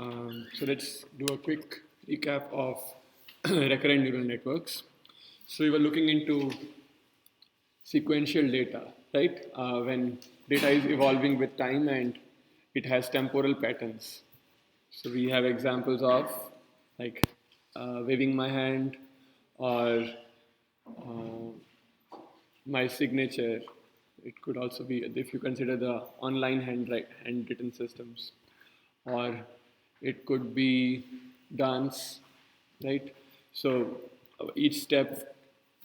So let's do a quick recap of recurrent neural networks. So we were looking into sequential data, right? When data is evolving with time and it has temporal patterns. So we have examples of like waving my hand or my signature. It could also be if you consider the online handwritten systems, or it could be dance, right? So each step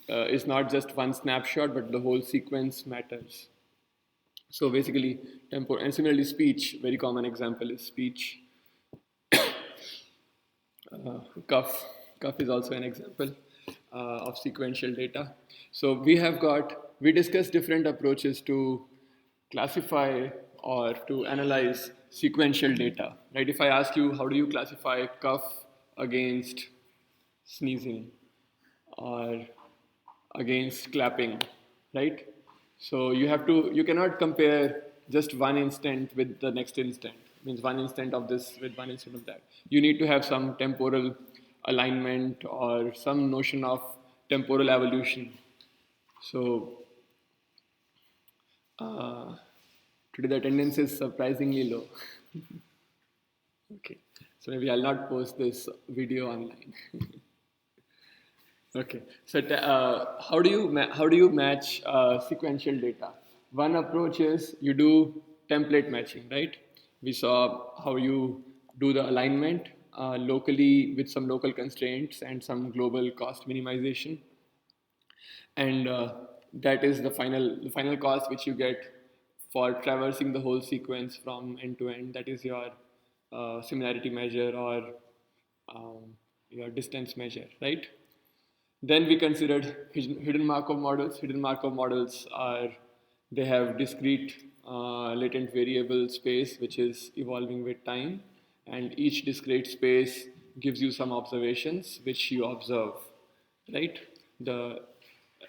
is not just one snapshot, but the whole sequence matters. So basically, tempo and similarly, speech. Very common example is speech. Cuff. Cuff is also an example of sequential data. So we discussed different approaches to classify or to analyze sequential data, right? If I ask you, how do you classify cough against sneezing or against clapping, right? So you cannot compare just one instant with the next instant. It means one instant of this with one instant of that. You need to have some temporal alignment or some notion of temporal evolution. So uh, today the attendance is surprisingly low. Okay, so maybe I'll not post this video online. Okay, so how do you match sequential data? One approach is you do template matching, right? We saw how you do the alignment locally with some local constraints and some global cost minimization, and that is the final cost which you get for traversing the whole sequence from end to end. That is your similarity measure or your distance measure, right? Then we considered hidden Markov models. Hidden Markov models they have discrete latent variable space which is evolving with time, and each discrete space gives you some observations which you observe, right? The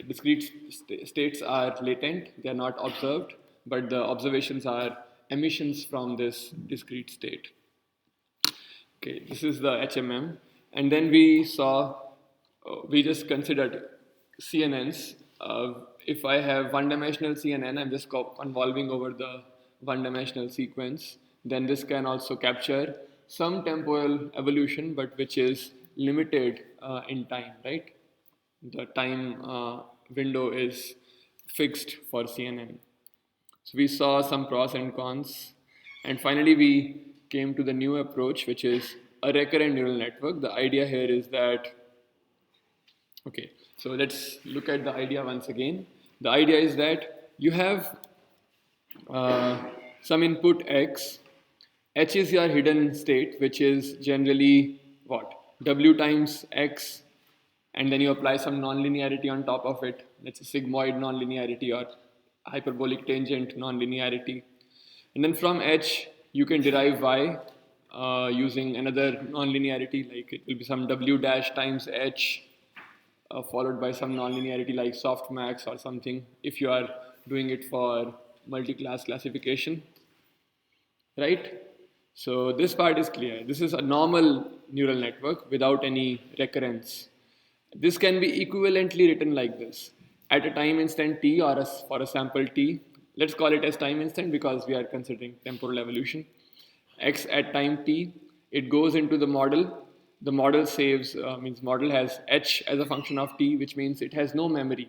discrete states are latent, they are not observed, but the observations are emissions from this discrete state. Okay, this is the HMM. And then we just considered CNNs. If I have one-dimensional CNN, I'm just convolving over the one-dimensional sequence. Then this can also capture some temporal evolution, but which is limited in time, right? The time window is fixed for CNN. So we saw some pros and cons. And finally, we came to the new approach, which is a recurrent neural network. The idea here is that, okay, so let's look at the idea once again. The idea is that you have some input x. H is your hidden state, which is generally what? W times x, and then you apply some nonlinearity on top of it. Let's say sigmoid nonlinearity or hyperbolic tangent nonlinearity. And then from H, you can derive y using another nonlinearity, like it will be some W dash times H followed by some nonlinearity like softmax or something if you are doing it for multi-class classification, right? So this part is clear. This is a normal neural network without any recurrence. This can be equivalently written like this. At a time instant t or for a sample t, let's call it as time instant because we are considering temporal evolution. X at time t, it goes into the model. The model means model has h as a function of t, which means it has no memory.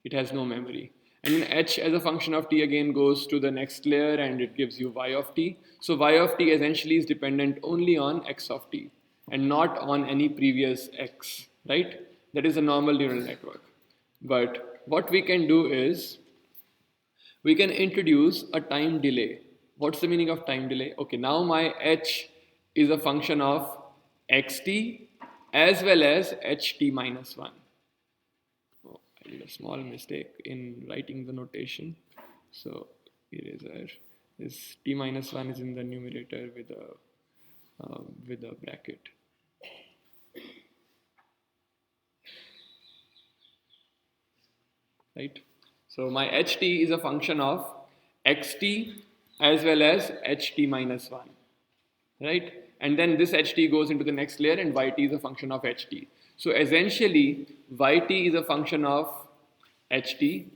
It has no memory. And then h as a function of t again goes to the next layer and it gives you y of t. So y of t essentially is dependent only on x of t and not on any previous x, right? That is a normal neural network. But what we can do is we can introduce a time delay. What's the meaning of time delay? Okay, now my h is a function of xt as well as ht minus 1. Oh, I did a small mistake in writing the notation. So eraser. This t minus 1 is in the numerator with a bracket. Right? So my ht is a function of xt as well as ht minus 1. right? And then this ht goes into the next layer, and yt is a function of ht. So essentially, yt is a function of ht,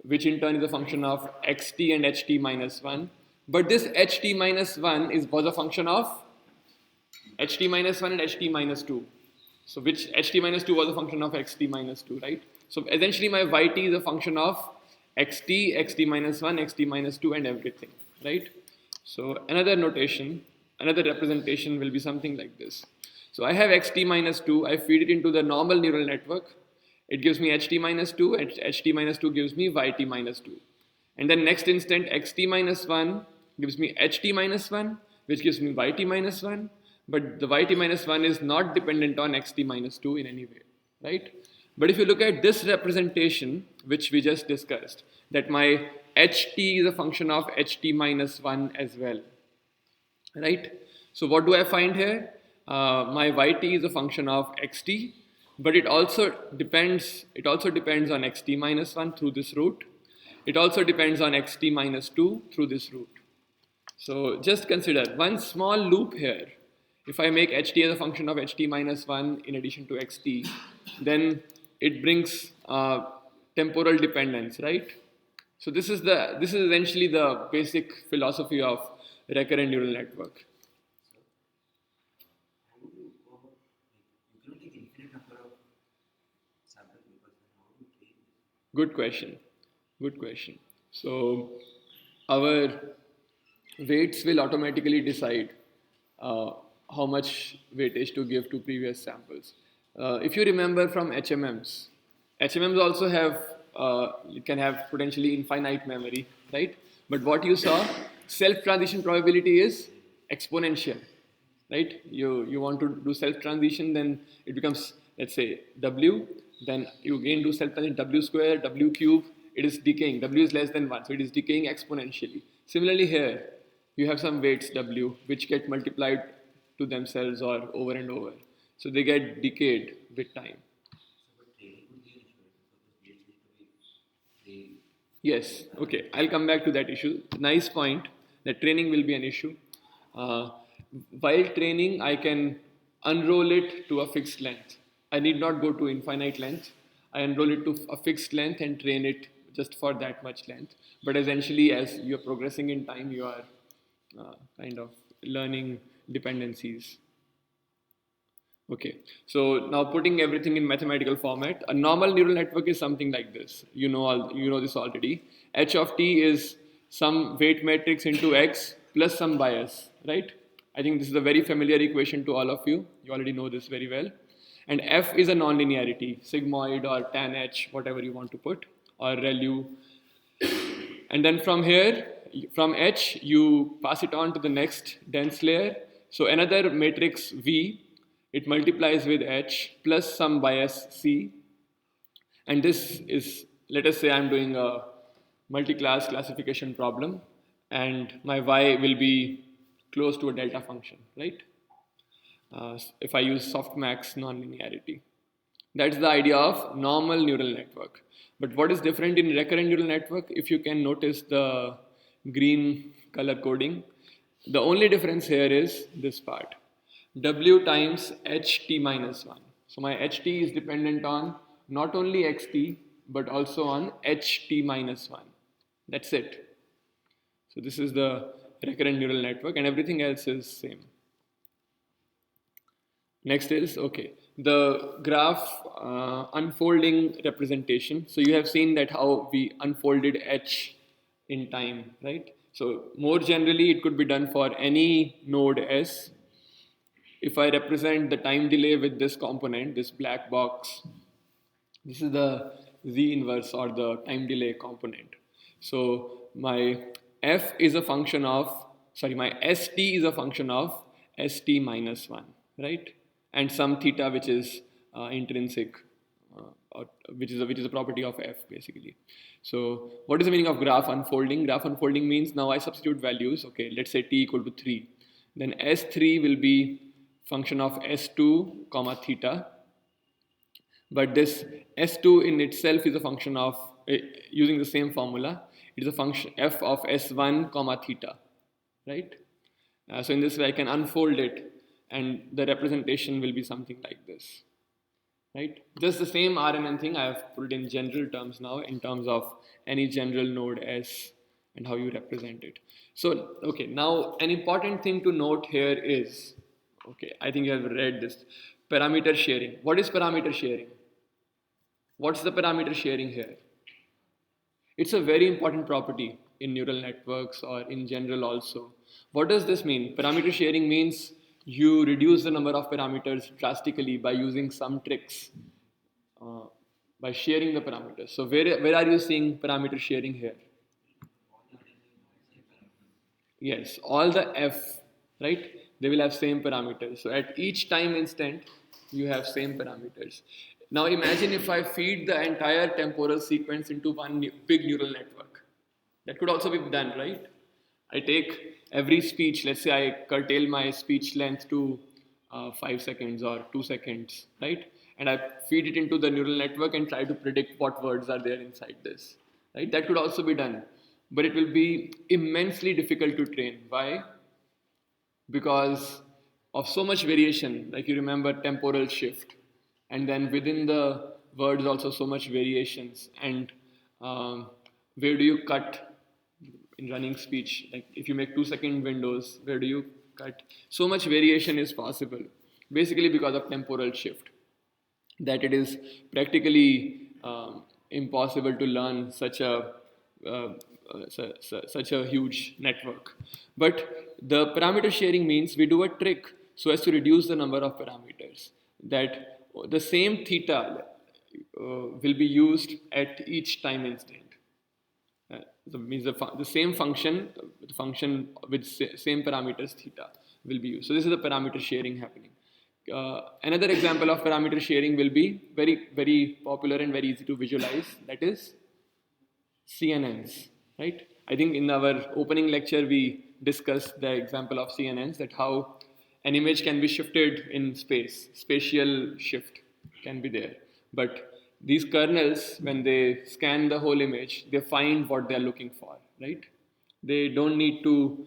which in turn is a function of xt and ht minus 1. But this ht minus 1 was a function of ht minus 1 and ht minus 2. So which ht minus 2 was a function of xt minus 2, right? So essentially my yt is a function of xt, xt minus 1, xt minus 2 and everything, right? So another notation, another representation will be something like this. So I have xt minus 2, I feed it into the normal neural network. It gives me ht minus 2, and ht minus 2 gives me yt minus 2. And then next instant, xt minus 1 gives me ht minus 1, which gives me yt minus 1. But the yt minus 1 is not dependent on xt minus 2 in any way, right? But if you look at this representation, which we just discussed, that my ht is a function of ht minus 1 as well, right? So what do I find here? My yt is a function of xt, but it also depends on xt minus 1 through this route. It also depends on xt minus 2 through this route. So just consider one small loop here. If I make ht as a function of ht minus 1 in addition to xt, then it brings temporal dependence, right? So this is essentially the basic philosophy of recurrent neural network. Good question. Good question. So our weights will automatically decide how much weightage to give to previous samples. If you remember from HMMs, HMMs also can have potentially infinite memory, right? But what you saw, self-transition probability is exponential, right? You want to do self-transition, then it becomes, let's say, W, then you again do self-transition, W square, W cube, it is decaying, W is less than 1, so it is decaying exponentially. Similarly here, you have some weights W, which get multiplied to themselves or over and over. So they get decayed with time. Yes, okay, I'll come back to that issue. Nice point, that training will be an issue. While training, I can unroll it to a fixed length. I need not go to infinite length. I unroll it to a fixed length and train it just for that much length. But essentially, as you're progressing in time, you are kind of learning dependencies. Okay, so now putting everything in mathematical format, a normal neural network is something like this. You know this already. H of t is some weight matrix into x plus some bias, right? I think this is a very familiar equation to all of you. You already know this very well. And f is a nonlinearity, sigmoid or tan h, whatever you want to put, or ReLU. And then from here, from h, you pass it on to the next dense layer. So another matrix V, it multiplies with h plus some bias c. And this is, let us say I'm doing a multi-class classification problem, and my y will be close to a delta function, right? If I use softmax nonlinearity. That's the idea of normal neural network. But what is different in recurrent neural network, if you can notice the green color coding, the only difference here is this part. W times ht minus 1. So my ht is dependent on not only xt, but also on ht minus 1. That's it. So this is the recurrent neural network, and everything else is same. Next is, okay, the graph unfolding representation. So you have seen that how we unfolded h in time, right? So more generally, it could be done for any node S. If I represent the time delay with this component, this black box, this is the z inverse or the time delay component. So my f is a function of, my st is a function of st minus 1, right? And some theta which is intrinsic, which is a property of f basically. So what is the meaning of graph unfolding? Graph unfolding means now I substitute values. Okay, let's say t equal to 3. Then s3 will be function of s2 comma theta. But this s2 in itself is a function of, using the same formula, it is a function f of s1 comma theta, right? So in this way, I can unfold it, and the representation will be something like this, right? Just the same RNN thing I have put it in general terms now, in terms of any general node S and how you represent it. So, okay, now an important thing to note here is, okay, I think you have read this, parameter sharing. What is parameter sharing? What's the parameter sharing here? It's a very important property in neural networks or in general also. What does this mean? Parameter sharing means you reduce the number of parameters drastically by using some tricks, uh, by sharing the parameters. So where are you seeing parameter sharing here? Yes, all the f, right? They will have same parameters. So at each time instant, you have same parameters. Now imagine if I feed the entire temporal sequence into one big neural network. That could also be done, right? I take every speech, let's say I curtail my speech length to 5 seconds or 2 seconds, right? And I feed it into the neural network and try to predict what words are there inside this, right? That could also be done, but it will be immensely difficult to train. Why? Because of so much variation. Like you remember temporal shift, and then within the words also so much variations. And where do you cut in running speech? Like if you make 2 second windows, where do you cut? So much variation is possible, basically because of temporal shift, that it is practically impossible to learn uh, such a huge network. But the parameter sharing means we do a trick so as to reduce the number of parameters. That the same theta will be used at each time instant. So means the same function, the function with same parameters theta will be used. So this is the parameter sharing happening. Another example of parameter sharing will be very popular and very easy to visualize. That is CNNs, right? I think in our opening lecture we discussed the example of CNNs, that how an image can be shifted in space, spatial shift can be there. But these kernels, when they scan the whole image, they find what they're looking for, right? They don't need to,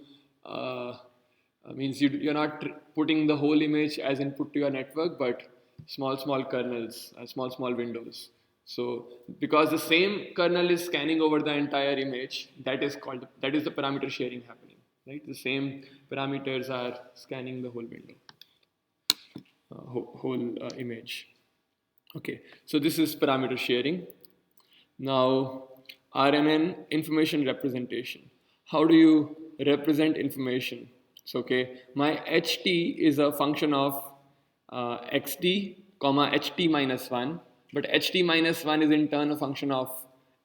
means you're not putting the whole image as input to your network, but small kernels, small windows. So because the same kernel is scanning over the entire image, that is the parameter sharing happening, right? The same parameters are scanning the whole window, whole image. Okay, so this is parameter sharing. Now, RNN, information representation. How do you represent information? So, okay, my HT is a function of XT, comma HT minus 1, but HT minus 1 is in turn a function of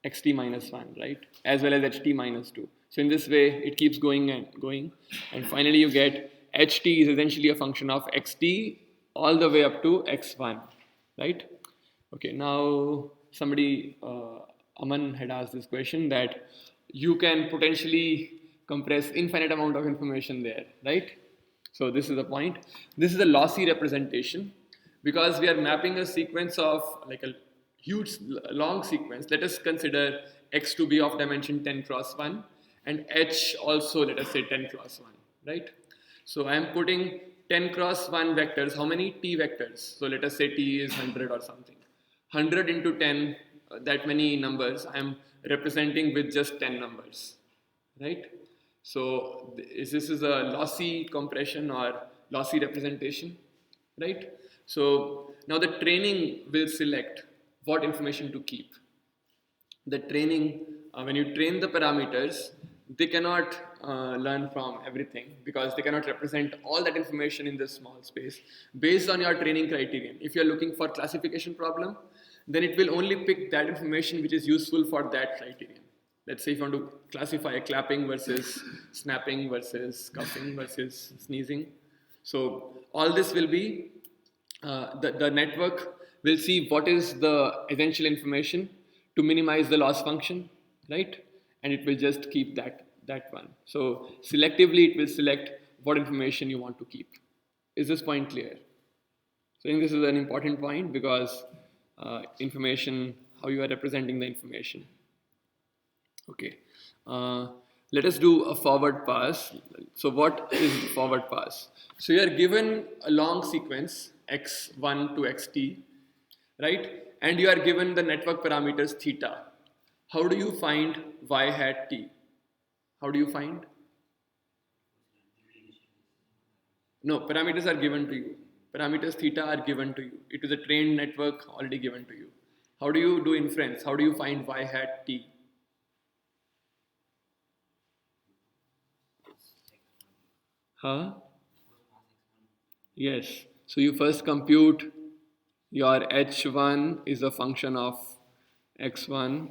XT minus 1, right? As well as HT minus 2. So in this way, it keeps going and going. And finally, you get HT is essentially a function of XT all the way up to X1, right? Okay, now somebody, Aman had asked this question, that you can potentially compress infinite amount of information there, right? So this is the point. This is a lossy representation because we are mapping a sequence of like a huge long sequence. Let us consider X to be of dimension 10 cross 1 and H also, let us say 10 cross 1, right? So I am putting 10 cross 1 vectors. How many T vectors? So let us say T is 100 or something. 100 into 10, that many numbers, I am representing with just 10 numbers, right? So this is a lossy compression or lossy representation, right? So now the training will select what information to keep. The training, when you train the parameters, they cannot learn from everything because they cannot represent all that information in this small space based on your training criterion. If you're looking for classification problem, then it will only pick that information which is useful for that criterion. Let's say if you want to classify clapping versus snapping versus coughing versus sneezing. So all this will be, the network will see what is the essential information to minimize the loss function, right? And it will just keep that one. So selectively it will select what information you want to keep. Is this point clear? So I think this is an important point because information, how you are representing the information. Okay. let us do a forward pass. So what is forward pass? So you are given a long sequence x1 to xt, right? And you are given the network parameters theta. How do you find y hat t? How do you find? No, parameters are given to you. Parameters theta are given to you. It is a trained network already given to you. How do you do inference? How do you find y hat t? Huh? Yes. So you first compute your h1 is a function of x1,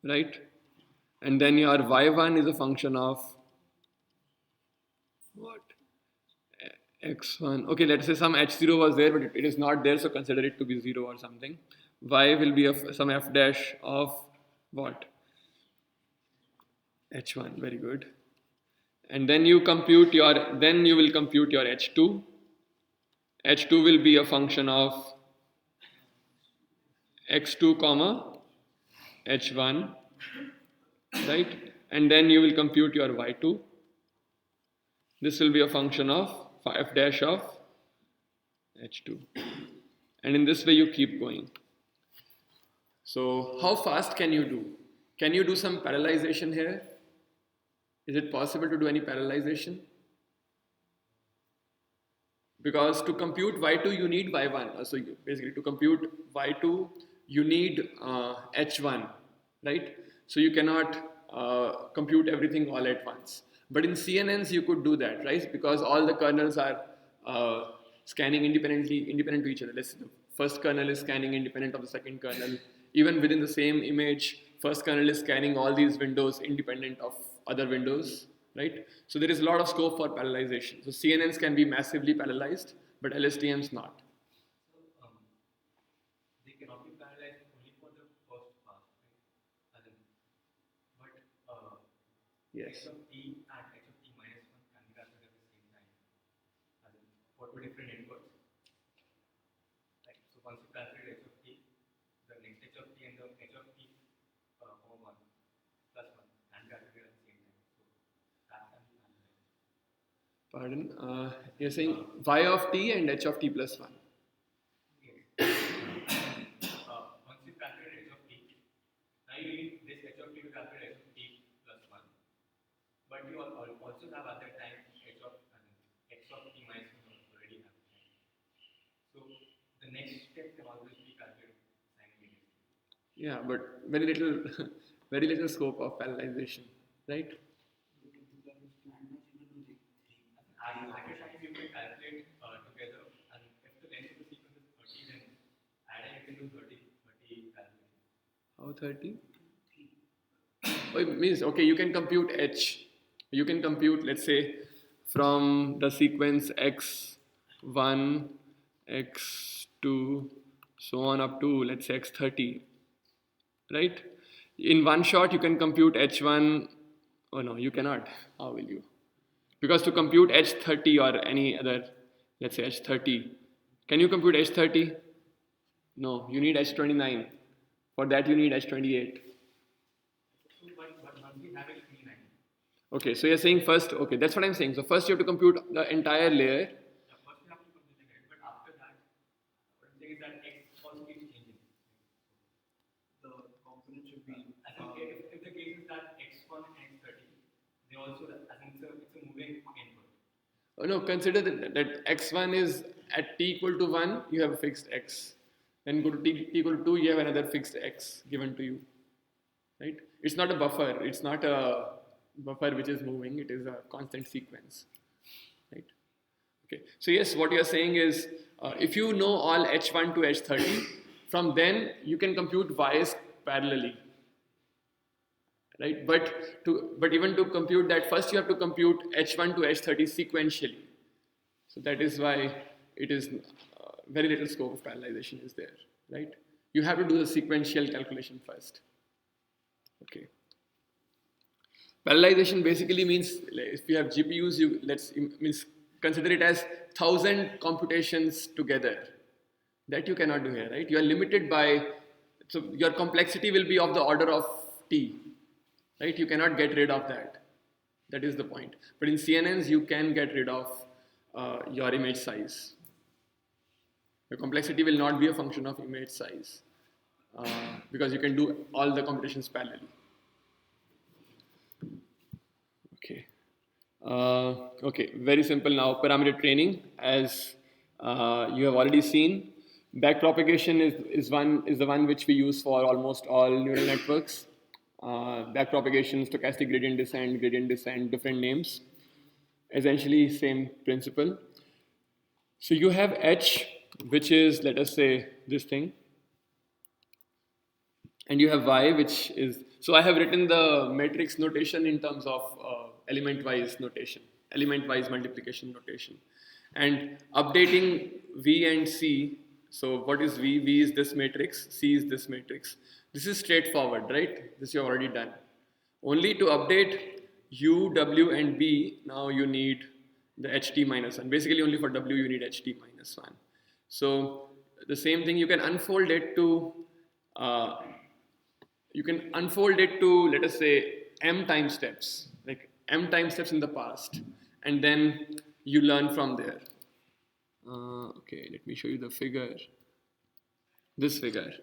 right? And then your y1 is a function of what? x1. Okay, let's say some h0 was there, but it is not there, so consider it to be 0 or something. Y will be some f dash of what? h1. Very good. And then you compute your, then you will compute your h2. h2 will be a function of x2 comma h1, right? And then you will compute your y2. This will be a function of f dash of h2. And in this way you keep going. So how fast can you do? Can you do some parallelization here? Is it possible to do any parallelization? Because to compute y2 you need y1. So basically to compute y2 you need h1, right? So you cannot compute everything all at once. But in CNNs you could do that, right? Because all the kernels are scanning independent to each other. Let's say the first kernel is scanning independent of the second kernel. Even within the same image, first kernel is scanning all these windows independent of other windows, right? So there is a lot of scope for parallelization. So CNNs can be massively parallelized, but LSTMs not. They cannot be parallelized only for the first pass, right? Yes. H of t and h of t minus 1 can be calculated at the same time, for two different inputs. Right? So once you calculate h of t, the next h of t and the h of t, 1 plus 1 can be calculated at the same time. So that can be calculated. Pardon? You're saying y of t and h of t plus 1. Once you calculate h of t, now you need this h of t to calculate h of t plus 1. But you also have at that time h of t minus 1 already have. So the next step can always be calculated simultaneously. Yeah, but very little, very little scope of parallelization, right? And at a time you can calculate together, and if the length of the sequence is 30, then at a time you can do 30 calculations. How 30? Oh, it means, okay, you can compute h. You can compute, let's say, from the sequence x1, x2, so on up to, let's say, x30, right? In one shot, you can compute h1. Oh no, you cannot. How will you? Because to compute h30 or any other, let's say h30, can you compute h30? No, you need h29. For that, you need h28. But once we have h29. Okay, so you're saying first, okay, that's what I'm saying. So first you have to compute the entire layer. Yeah, first we have to compute the layer, but after that, what I'm saying is that x also keeps changing. The component should be. I think if the case is that x1 and x30, they also, I think it's a moving input. Oh no, consider that x1 is at t equal to 1, you have a fixed x. Then go to t equal to 2, you have another fixed x given to you. Right? It's not a buffer, it's not a buffer which is moving, it is a constant sequence. Right? Okay. So yes, what you are saying is, if you know all h1 to h30, from then you can compute y's parallelly. Right? But even to compute that, first you have to compute h1 to h30 sequentially. So that is why it is very little scope of parallelization is there. Right? You have to do the sequential calculation first. Okay. Parallelization basically means if you have GPUs, means consider it as 1,000 computations together. That you cannot do here, right? You are limited by, so your complexity will be of the order of t. right? You cannot get rid of that. That is the point. But in CNNs, you can get rid of your image size. The complexity will not be a function of image size because you can do all the computations parallelly. Okay. Okay, very simple now. Parameter training, as you have already seen, backpropagation is the one which we use for almost all neural networks. Backpropagation, stochastic gradient descent, different names. Essentially, same principle. So you have H, which is, let us say, this thing, and you have Y, which is, so I have written the matrix notation in terms of element-wise notation, element-wise multiplication notation, and updating V and C. So what is V? V is this matrix, C is this matrix. This is straightforward, right? This you have already done. Only to update U, W, and B, now you need the HT minus 1. Basically, only for W you need HT minus 1. So the same thing, you can unfold it to uh, let us say m time steps, like m time steps in the past, and then you learn from there. Okay, let me show you the figure. This figure.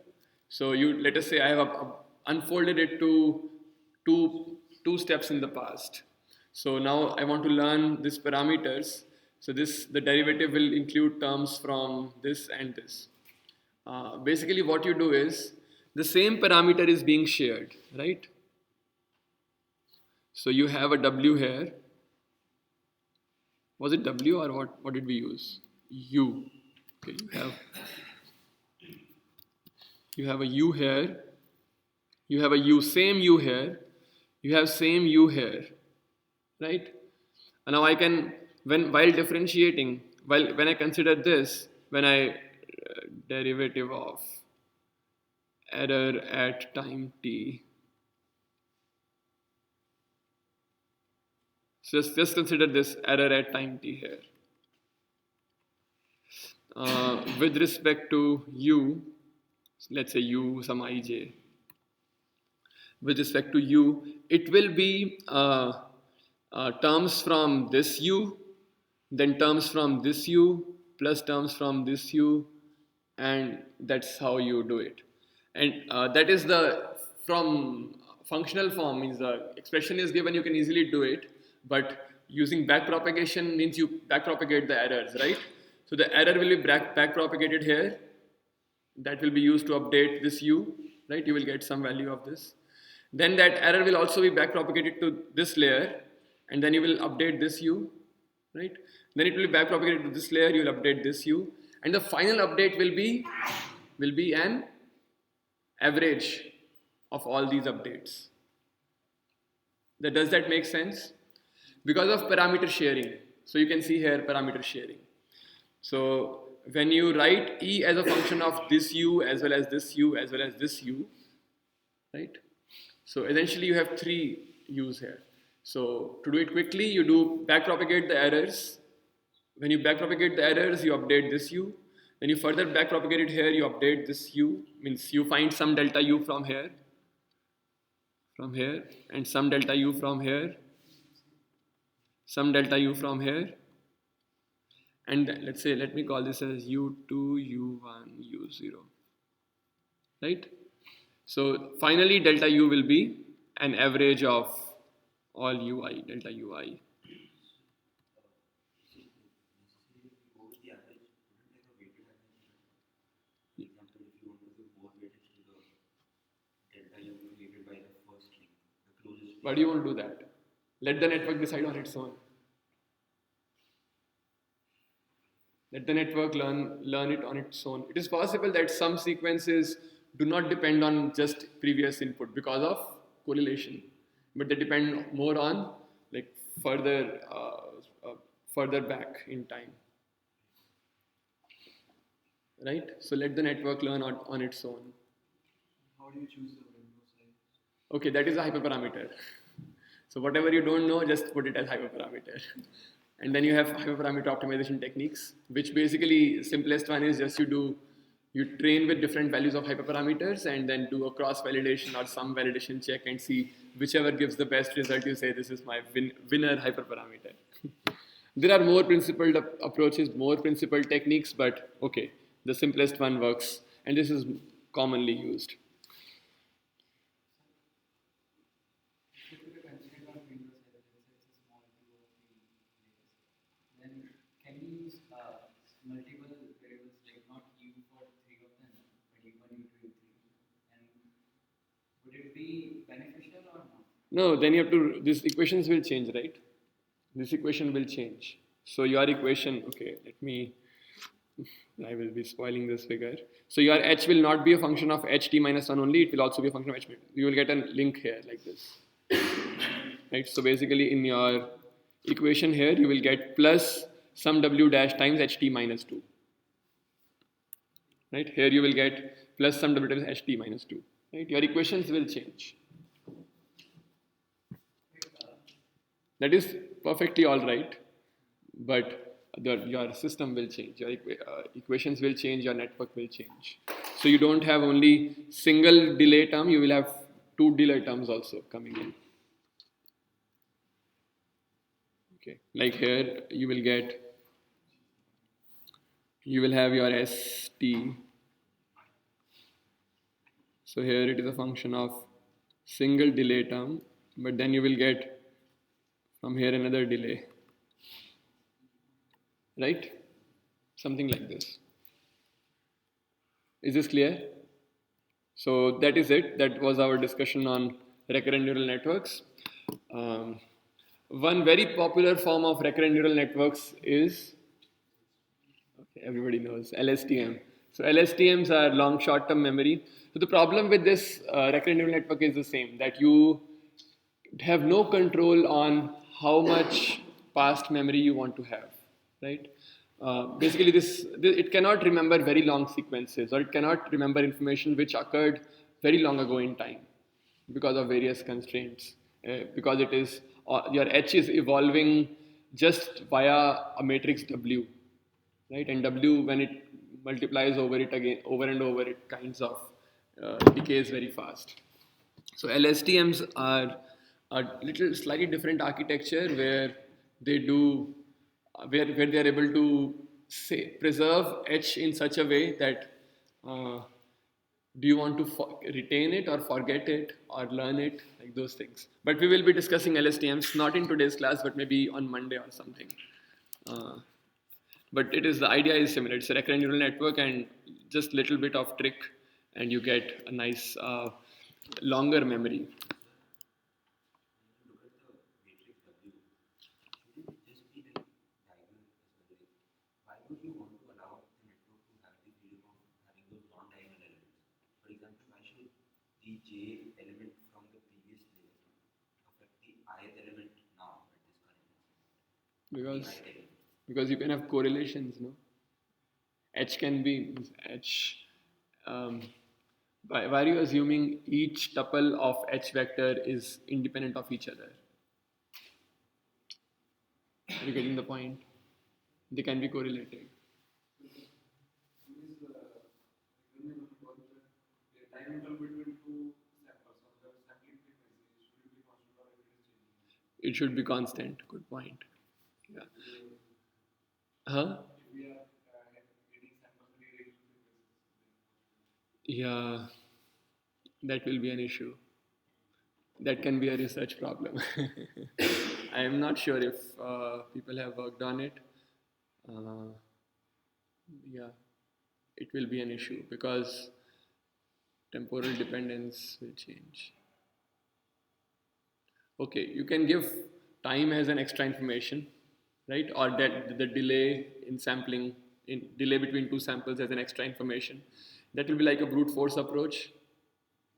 So you, let us say I have unfolded it to two steps in the past. So now I want to learn these parameters. So the derivative will include terms from this and this. Basically, what you do is the same parameter is being shared, right? So you have a W here. Was it W or what? What did we use? U. Okay, you have a U here. You have a U, same U here. You have same U here, right? And now I can, while differentiating, when I consider this, when I derivative of error at time t. So just consider this error at time t here. With respect to u, let's say u some ij. With respect to u, it will be terms from this u, then terms from this u, plus terms from this u, and that's how you do it. And that is from functional form, means the expression is given, you can easily do it, but using backpropagation means you backpropagate the errors, right? So the error will be backpropagated here, that will be used to update this u, right? You will get some value of this. Then that error will also be backpropagated to this layer, and then you will update this u, right? Then it will be backpropagated to this layer, you will update this u, and the final update will be an average of all these updates. Does that make sense? Because of parameter sharing. So you can see here parameter sharing. So when you write E as a function of this U as well as this U as well as this U, right? So essentially you have three U's here. So to do it quickly, you do backpropagate the errors. When you backpropagate the errors, you update this U. When you further backpropagate it here, you update this U. Means you find some delta U from here, and some delta U from here, some delta U from here. And let's say, let me call this as U2, U1, U0, right? So finally, delta U will be an average of all Ui, delta Ui. Why do you want to do that? Let the network decide on its own. Let the network learn it on its own. It is possible that some sequences do not depend on just previous input because of correlation, but they depend more on like further back in time, right? So let the network learn on its own. How do you choose the window size? Okay, that is a hyperparameter. So whatever you don't know, just put it as hyperparameter. And then you have hyperparameter optimization techniques, which basically simplest one is just you do You train with different values of hyperparameters and then do a cross validation or some validation check and see whichever gives the best result. You say this is my winner hyperparameter. There are more principled approaches, more principled techniques, but okay, the simplest one works, and this is commonly used. If you put a constraint on Windows, let's say it's a small view of the layers, then can you use multiple variables, like not U for three of them, but U1, U2, U3? And would it be beneficial or not? No, then you have to, these equations will change, right? This equation will change. So your equation, okay, let me, I will be spoiling this figure. So your h will not be a function of ht minus 1 only, it will also be a function of h. You will get a link here like this. Right? So basically in your equation here, you will get plus some w dash times ht minus 2. Right? Here you will get plus some w times ht minus 2. Right? Your equations will change. That is perfectly all right, but your system will change, your equations will change, your network will change. So you don't have only single delay term, you will have two delay terms also coming in. Okay, like here you will have your st. So here it is a function of single delay term, but then you will get from here another delay, right? Something like this. Is this clear? So that is it. That was our discussion on recurrent neural networks. Um, One very popular form of recurrent neural networks is, okay, everybody knows, LSTM. So LSTMs are long short-term memory. So the problem with this recurrent neural network is the same, that you have no control on how much past memory you want to have, right? Basically, this it cannot remember very long sequences, or it cannot remember information which occurred very long ago in time because of various constraints. Because it is your H is evolving just via a matrix W, right? And W, when it multiplies over it again, over and over, it kinds of decays very fast. So LSTMs are a little slightly different architecture where they do where they are able to say preserve H in such a way that do you want to retain it or forget it or learn it, like those things. But we will be discussing LSTMs not in today's class, but maybe on Monday or something. Uh, but it is the idea is similar. It's a recurrent neural network and just little bit of trick, and you get a nice longer memory. Look at the matrix W. Shouldn't this be like diagonal as well? Like, why would you want to allow the network to have the freedom of having those non-diagonal elements? For example, why should the j element from the previous layer affect the ith element now at this current instant? The because ith element. because you can have correlations, no? H can be H. Um, why are you assuming each tuple of H vector is independent of each other? Are you getting the point? They can be correlated. It should be constant. Good point. Yeah. Huh? Yeah, that will be an issue. That can be a research problem. I am not sure if people have worked on it. Uh, yeah, it will be an issue because temporal dependence will change. Okay, you can give time as an extra information, right? Or that the delay in sampling, in delay between two samples as an extra information. That will be like a brute force approach,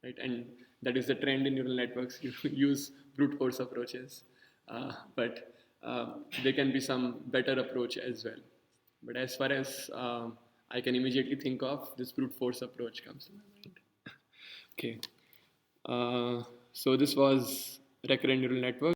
right? And that is the trend in neural networks. You use brute force approaches, but there can be some better approach as well. But as far as I can immediately think of, this brute force approach comes to my mind. Okay. So this was recurrent neural network.